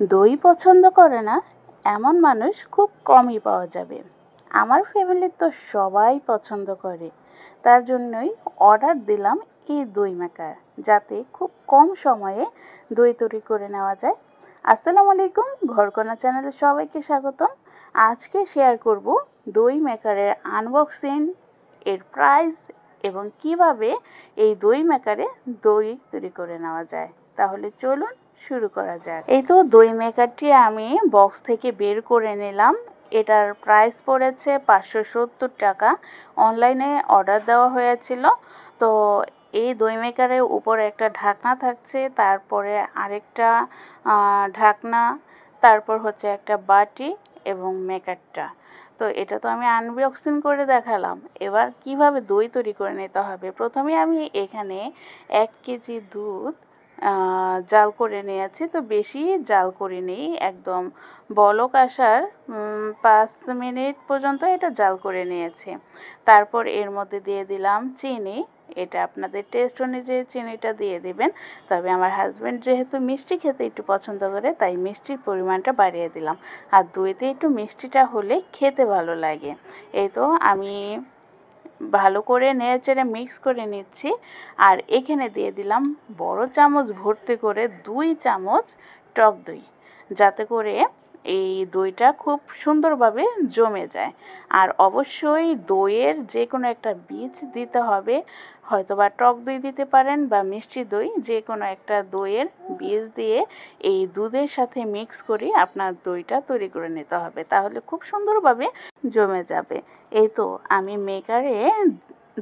দই পছন্দ করে না এমন মানুষ খুব কমই পাওয়া যাবে। আমার ফ্যামিলির তো সবাই পছন্দ করে। তার জন্যই অর্ডার দিলাম এই দই মেকার, যাতে খুব কম সময়ে দই তৈরি করে নেওয়া যায়। আসসালামু আলাইকুম, ঘরকন্না চ্যানেলে সবাইকে স্বাগতম। আজকে শেয়ার করব দই মেকারের আনবক্সিং, এর প্রাইস এবং কিভাবে এই দই মেকারে দই তৈরি করে নেওয়া যায়। তাহলে চলুন শুরু করা যাক। এই তো দই মেকারটি আমি বক্স থেকে বের করে নিলাম। এটার প্রাইস পড়েছে 570 টাকা। অনলাইনে অর্ডার দেওয়া হয়েছিল। তো এই দই মেকারের উপরে একটা ঢাকনা থাকছে, তারপরে আরেকটা ঢাকনা, তারপর হচ্ছে একটা বাটি এবং মেকারটা। তো এটা তো আমি আনবক্সিং করে দেখালাম। এবার কিভাবে দই তৈরি করে নিতে হবে, প্রথমে আমি এখানে 1 কেজি দুধ জাল করে নিয়েছি। তো বেশি জাল করিনি, একদম বলক আসার 5 মিনিট পর্যন্ত এটা জাল করে নিয়েছি। তারপর এর মধ্যে দিয়ে দিলাম চিনি। এটা আপনাদের টেস্ট অনুযায়ী চিনিটা দিয়ে দিবেন। তবে আমার হাজব্যান্ড যেহেতু মিষ্টি খেতে একটু পছন্দ করে, তাই মিষ্টির পরিমাণটা বাড়িয়ে দিলাম। আর দইতে একটু মিষ্টিটা হলে খেতে ভালো লাগে। এই তো আমি ভালো করে নেড়েচেড়ে মিক্স করে নিচ্ছি। আর এখানে দিয়ে দিলাম বড় চামচ ভর্তি করে 2 চামচ টক দই, যাতে করে এই দইটা খুব সুন্দরভাবে জমে যায়। আর অবশ্যই দইয়ের যে কোনো একটা বীজ দিতে হবে, হয়তোবা টক দই দিতে পারেন বা মিষ্টি দই, যে কোনো একটা দইয়ের বীজ দিয়ে এই দুধের সাথে মিক্স করে আপনার দইটা তৈরি করে নিতে হবে, তাহলে খুব সুন্দরভাবে জমে যাবে। এই তো আমি মেকারে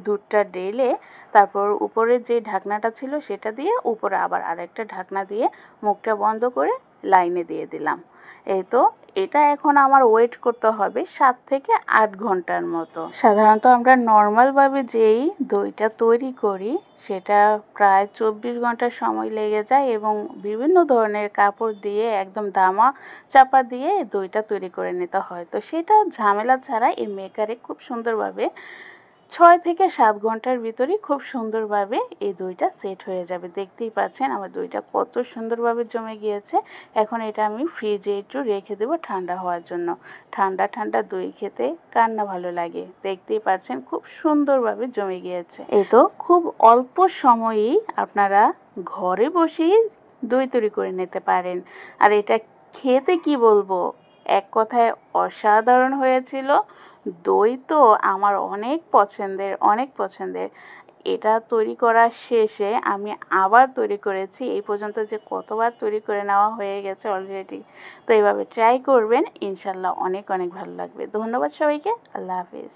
দুধটা ঢেলে তারপর উপরে যে ঢাকনাটা ছিল সেটা দিয়ে উপরে আবার আরেকটা ঢাকনা দিয়ে মুখটা বন্ধ করে লাইনে দিয়ে দিলাম। এই তো এটা এখন আমার ওয়েট করতে হবে 7 থেকে 8 ঘন্টার মতো। সাধারণত আমরা নর্মালভাবে যেই দইটা তৈরি করি সেটা প্রায় 24 ঘন্টা সময় লেগে যায়, এবং বিভিন্ন ধরনের কাপড় দিয়ে একদম দামা চাপা দিয়ে দইটা তৈরি করে নিতে হয়। তো সেটা ঝামেলা ছাড়া এই মেকারে খুব সুন্দরভাবে 6 থেকে 7 ঘন্টার ভিতরেই খুব সুন্দরভাবে এই দইটা সেট হয়ে যাবে। দেখতেই পাচ্ছেন আমার দইটা কত সুন্দরভাবে জমে গিয়েছে। এখন এটা আমি ফ্রিজে একটু রেখে দেবো ঠান্ডা হওয়ার জন্য। ঠান্ডা ঠান্ডা দই খেতে কার না ভালো লাগে। দেখতেই পাচ্ছেন খুব সুন্দরভাবে জমে গিয়েছে। এই তো খুব অল্প সময়েই আপনারা ঘরে বসেই দই তৈরি করে নিতে পারেন। আর এটা খেতে কি বলবো, এক কথায় অসাধারণ হয়েছিল। দই তো আমার অনেক পছন্দের, অনেক পছন্দের। এটা তৈরি করার শেষে আমি আবার তৈরি করেছি। এই পর্যন্ত যে কতবার তৈরি করে নেওয়া হয়ে গেছে অলরেডি। তো এইভাবে ট্রাই করবেন, ইনশাল্লাহ অনেক অনেক ভালো লাগবে। ধন্যবাদ সবাইকে। আল্লাহ হাফিজ।